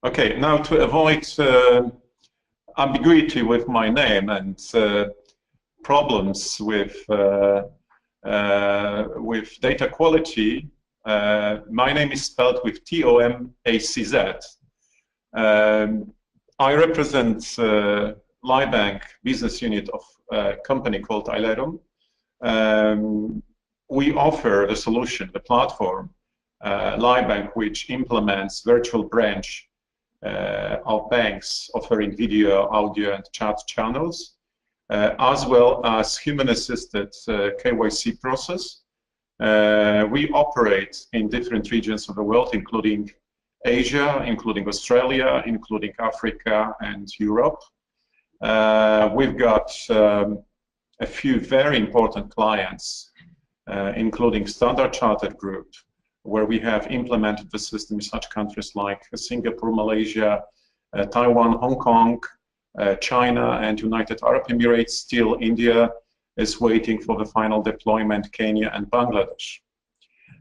Okay, now to avoid ambiguity with my name and problems with data quality, my name is spelled with T-O-M-A-C-Z. I represent LiveBank business unit of a company called Ilerum. We offer the solution, the platform, LiveBank, which implements virtual branch of banks offering video, audio, and chat channels, as well as human-assisted KYC process. We operate in different regions of the world, including Asia, including Australia, including Africa and Europe. We've got a few very important clients, including Standard Chartered Group, where we have implemented the system in such countries like Singapore, Malaysia, Taiwan, Hong Kong, China, and United Arab Emirates. Still, India is waiting for the final deployment, Kenya and Bangladesh.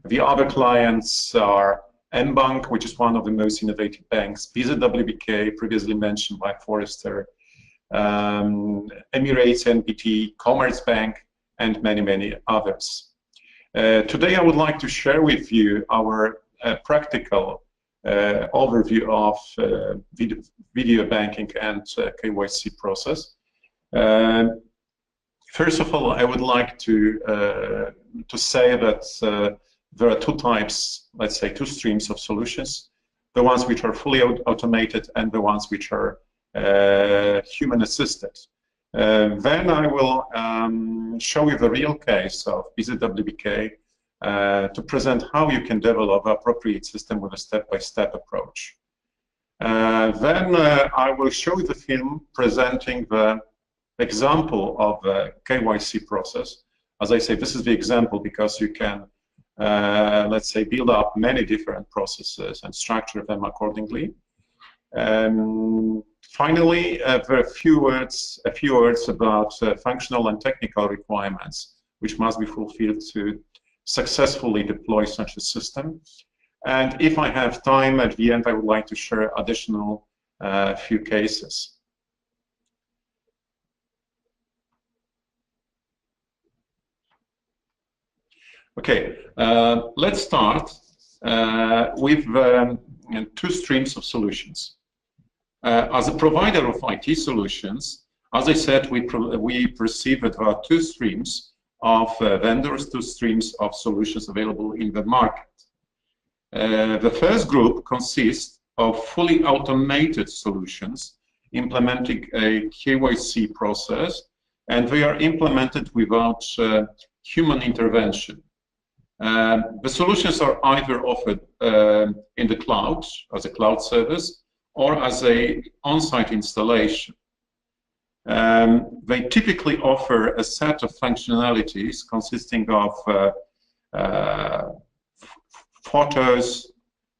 The other clients are mBank, which is one of the most innovative banks, BZWBK, previously mentioned by Forrester, Emirates NBT, Commerzbank, and many, many others. Today I would like to share with you our practical overview of video banking and KYC process. First of all, I would like to say that there are two types, let's say two streams of solutions, the ones which are fully automated and the ones which are human assisted. Then I will show you the real case of BZWBK to present how you can develop an appropriate system with a step-by-step approach. Then I will show you the film presenting the example of the KYC process. As I say, this is the example because you can, let's say, build up many different processes and structure them accordingly. Finally, there are a few words about functional and technical requirements which must be fulfilled to successfully deploy such a system. And if I have time at the end, I would like to share additional few cases. Okay, let's start with two streams of solutions. As a provider of IT solutions, as I said, we perceive that there are two streams of vendors, two streams of solutions available in the market. The first group consists of fully automated solutions implementing a KYC process, and they are implemented without human intervention. The solutions are either offered in the cloud as a cloud service or as an on-site installation. They typically offer a set of functionalities consisting of photos,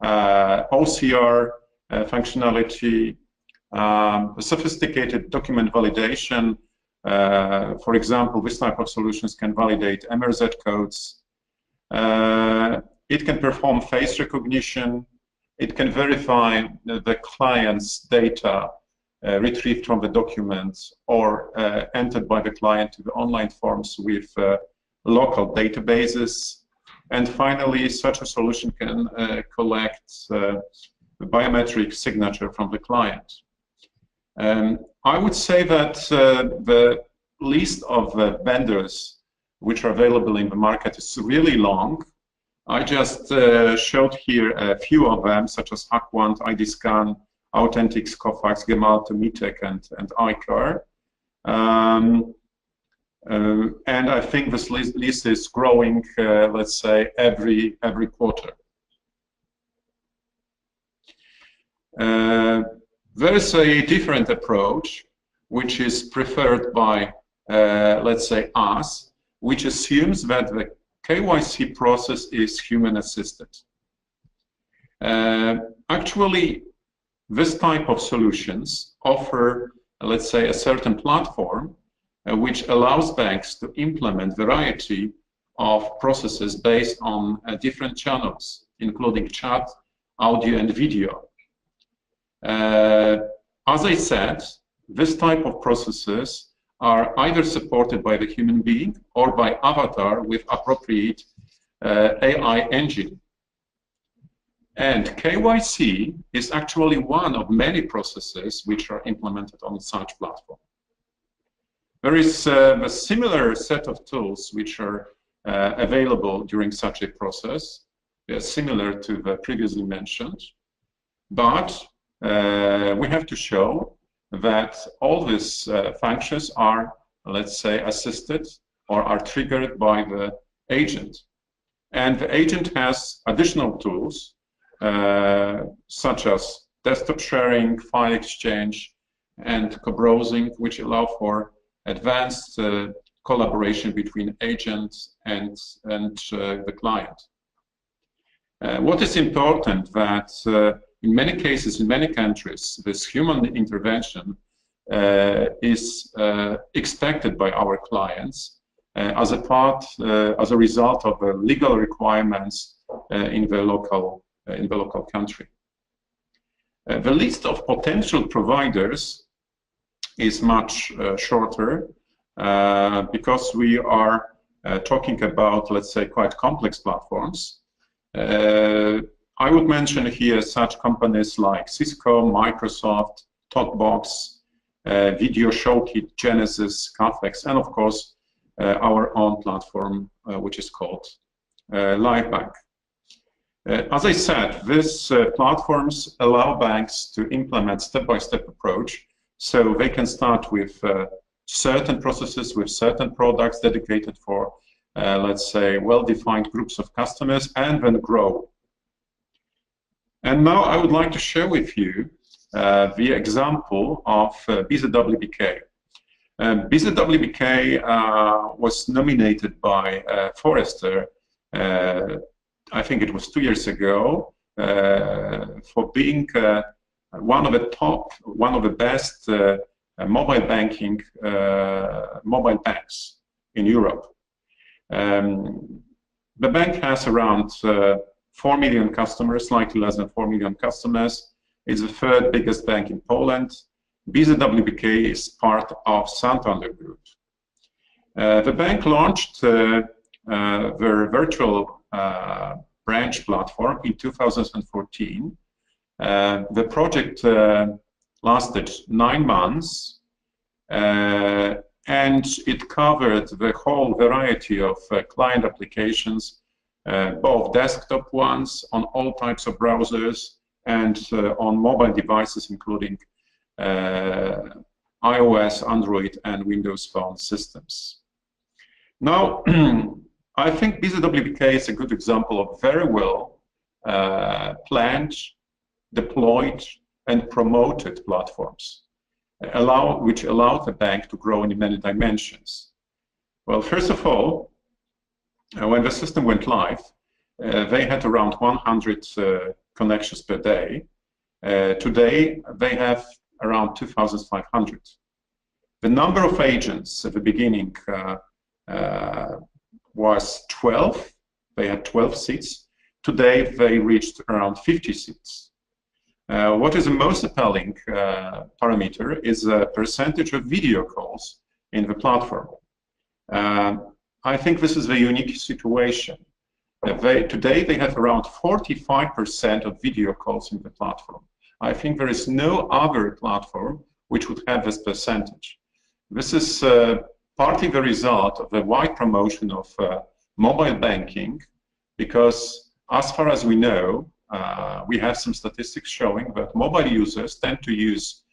OCR functionality, sophisticated document validation. For example, this type of solutions can validate MRZ codes. It can perform face recognition. It can verify the client's data retrieved from the documents or entered by the client to the online forms with local databases. And finally, such a solution can collect the biometric signature from the client. I would say that the list of vendors which are available in the market is really long. I just showed here a few of them, such as Hackwandt, IDScan, Authentics, Kofax, Gemalto, Mitek, and iCar. And I think this list is growing, let's say, every quarter. There is a different approach, which is preferred by, let's say, us, which assumes that the KYC process is human-assisted. Actually, this type of solutions offer, let's say, a certain platform which allows banks to implement variety of processes based on different channels, including chat, audio, and video. As I said, this type of processes are either supported by the human being or by avatar with appropriate AI engine. And KYC is actually one of many processes which are implemented on such platform. There is a similar set of tools which are available during such a process. They are similar to the previously mentioned, but we have to show that all these functions are, let's say, assisted or are triggered by the agent. And the agent has additional tools such as desktop sharing, file exchange, and co-browsing, which allow for advanced collaboration between agents and the client. What is important that in many cases, in many countries, this human intervention is expected by our clients as a result of the legal requirements in the local country. The list of potential providers is much shorter because we are talking about, let's say, quite complex platforms. I would mention here such companies like Cisco, Microsoft, TalkBox, Video Showkit, Genesis, Cafex, and of course our own platform, which is called LiveBank. As I said, these platforms allow banks to implement step-by-step approach, so they can start with certain processes, with certain products dedicated for, let's say, well-defined groups of customers, and then grow. And now I would like to share with you the example of BZWBK. BZWBK was nominated by Forrester, I think it was 2 years ago, for being one of the best mobile banks in Europe. The bank has around 4 million customers, slightly less than 4 million customers. It's the third biggest bank in Poland. BZWBK is part of Santander Group. The bank launched their virtual branch platform in 2014. The project lasted 9 months, and it covered the whole variety of client applications, both desktop ones on all types of browsers and on mobile devices, including iOS, Android, and Windows Phone systems. Now, I think BZWBK is a good example of very well planned, deployed, and promoted platforms, which allow the bank to grow in many dimensions. Well, first of all, when the system went live, they had around 100 connections per day. Today, they have around 2,500. The number of agents at the beginning was 12. They had 12 seats. Today, they reached around 50 seats. What is the most appealing parameter is the percentage of video calls in the platform. I think this is a unique situation. Today, they have around 45% of video calls in the platform. I think there is no other platform which would have this percentage. This is partly the result of the wide promotion of mobile banking, because as far as we know, we have some statistics showing that mobile users tend to use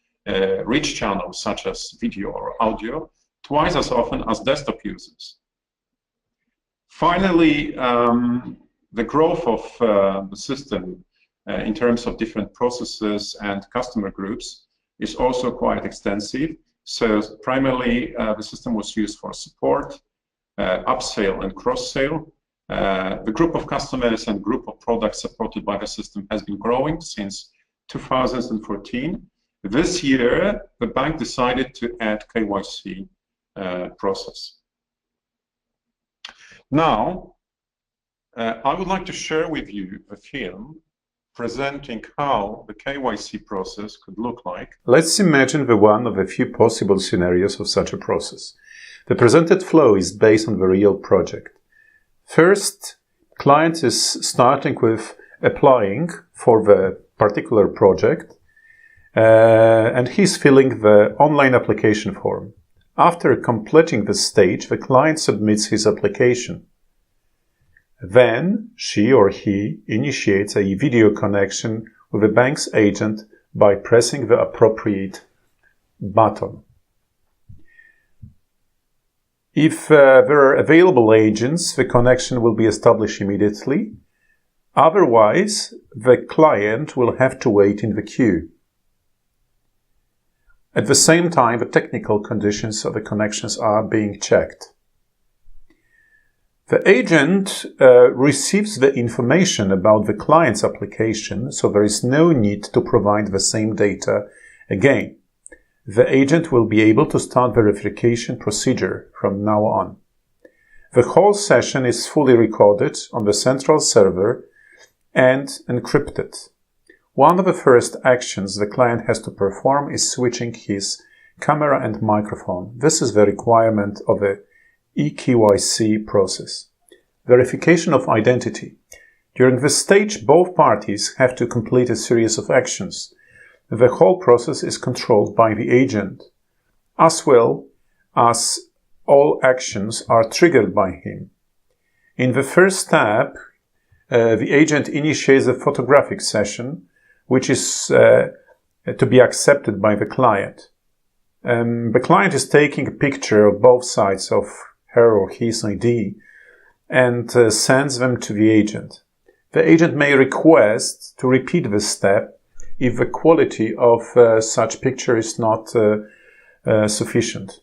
rich channels such as video or audio twice as often as desktop users. Finally, the growth of the system in terms of different processes and customer groups is also quite extensive. So primarily, the system was used for support, upsell and cross-sale. The group of customers and group of products supported by the system has been growing since 2014. This year, the bank decided to add KYC process. Now, I would like to share with you a film presenting how the KYC process could look like. Let's imagine the one of a few possible scenarios of such a process. The presented flow is based on the real project. First, client is starting with applying for the particular project and he's filling the online application form. After completing the stage, the client submits his application. Then she or he initiates a video connection with the bank's agent by pressing the appropriate button. If there are available agents, the connection will be established immediately. Otherwise, the client will have to wait in the queue. At the same time, the technical conditions of the connections are being checked. The agent receives the information about the client's application, so there is no need to provide the same data again. The agent will be able to start the verification procedure from now on. The whole session is fully recorded on the central server and encrypted. One of the first actions the client has to perform is switching his camera and microphone. This is the requirement of a eKYC process. Verification of identity. During this stage, both parties have to complete a series of actions. The whole process is controlled by the agent, as well as all actions are triggered by him. In the first step, the agent initiates a photographic session, which is to be accepted by the client. The client is taking a picture of both sides of her or his ID and sends them to the agent. The agent may request to repeat this step if the quality of such picture is not sufficient.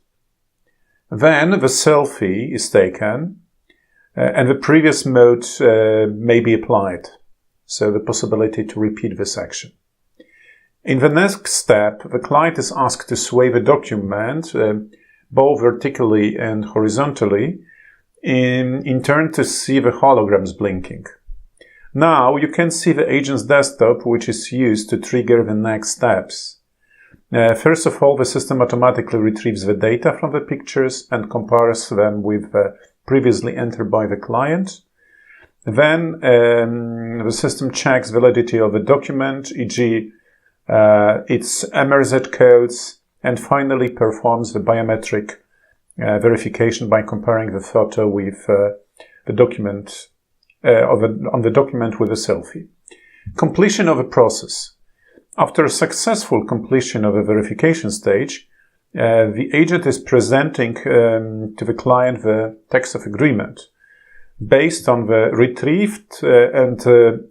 Then the selfie is taken and the previous mode may be applied, so the possibility to repeat this action. In the next step, the client is asked to sway the document both vertically and horizontally in turn to see the holograms blinking. Now you can see the agent's desktop, which is used to trigger the next steps. First of all, the system automatically retrieves the data from the pictures and compares them with the previously entered by the client. Then the system checks validity of the document, e.g. its MRZ codes, and finally performs the biometric verification by comparing the photo with the document on the document with a selfie. Completion of a process. After a successful completion of a verification stage, the agent is presenting to the client the text of agreement based on the retrieved and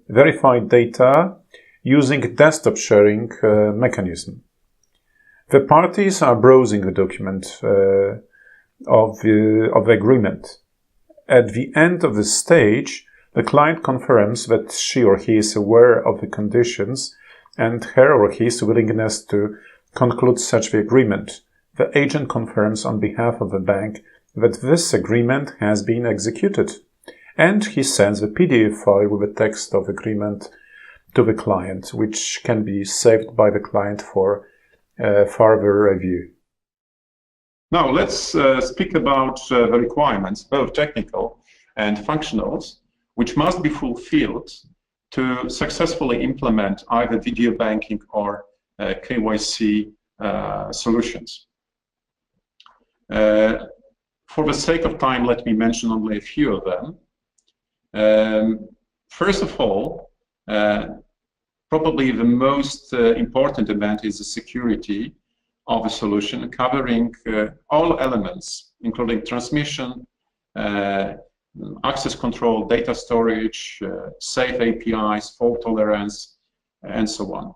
verified data using desktop sharing mechanism. The parties are browsing the document of the agreement. At the end of the stage, the client confirms that she or he is aware of the conditions and her or his willingness to conclude such the agreement. The agent confirms on behalf of the bank that this agreement has been executed, and he sends a PDF file with the text of agreement to the client, which can be saved by the client for further review. Now let's speak about the requirements, both technical and functionals, which must be fulfilled to successfully implement either video banking or KYC solutions. For the sake of time, let me mention only a few of them. First of all, probably the most important element is the security of the solution, covering all elements, including transmission, access control, data storage, safe APIs, fault tolerance, and so on.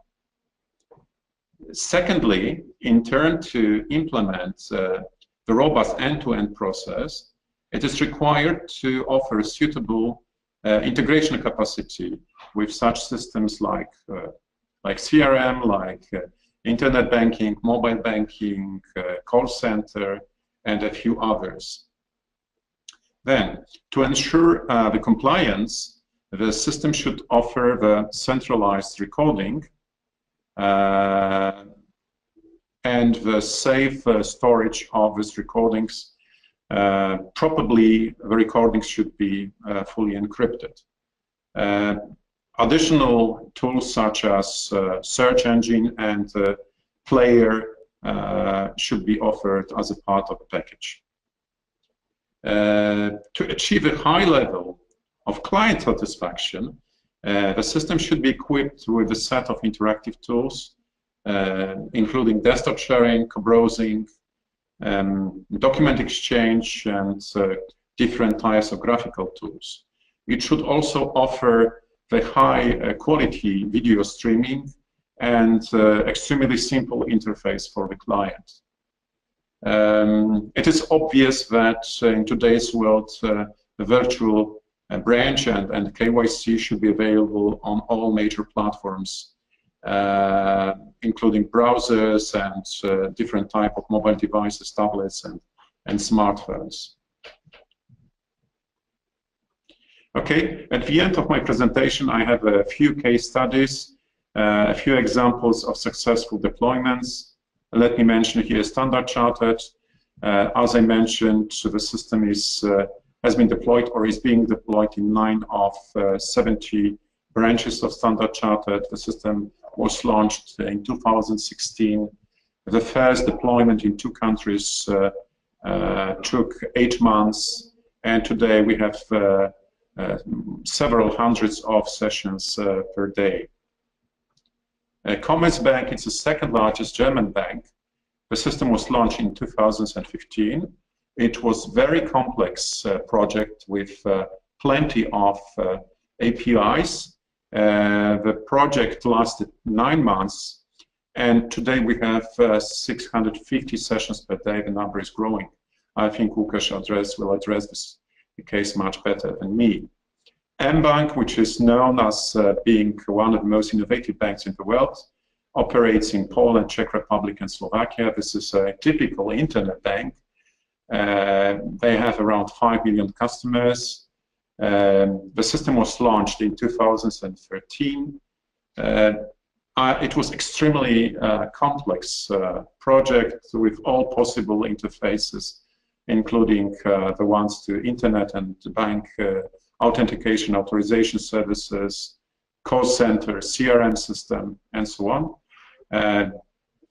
Secondly, in turn to implement the robust end-to-end process, it is required to offer suitable integration capacity with such systems like CRM, like internet banking, mobile banking, call center, and a few others. Then, to ensure the compliance The system should offer the centralized recording and the safe storage of these recordings. Probably the recordings should be fully encrypted. Additional tools such as search engine and player should be offered as a part of the package. To achieve a high level of client satisfaction, the system should be equipped with a set of interactive tools, including desktop sharing, co-browsing, document exchange, and different types of graphical tools. It should also offer the high quality video streaming and extremely simple interface for the client. It is obvious that in today's world, the virtual branch and KYC should be available on all major platforms, including browsers and different type of mobile devices, tablets, and smartphones. Okay, at the end of my presentation, I have a few case studies, a few examples of successful deployments. Let me mention here Standard Chartered. As I mentioned, the system has been deployed or is being deployed in 9 of 70 branches of Standard Chartered. The system was launched in 2016. The first deployment in 2 countries took 8 months, and today we have several hundreds of sessions per day. Commerzbank is the 2nd largest German bank. The system was launched in 2015. It was a very complex project with plenty of APIs. The project lasted 9 months, and today we have 650 sessions per day. The number is growing. I think Łukasz will address this case much better than me. mBank, which is known as being one of the most innovative banks in the world, operates in Poland, Czech Republic, and Slovakia. This is a typical internet bank. They have around 5 million customers. The system was launched in 2013. It was extremely complex project with all possible interfaces, including the ones to internet and bank authentication, authorization services, call center, CRM system, and so on.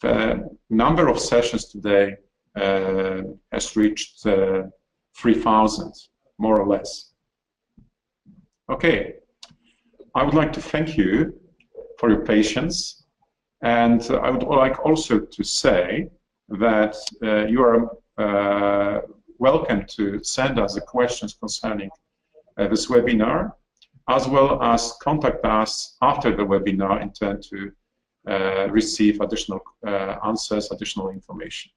The number of sessions today has reached 3,000, more or less. Okay, I would like to thank you for your patience, and I would like also to say that you are welcome to send us the questions concerning this webinar, as well as contact us after the webinar in turn to receive additional answers, additional information.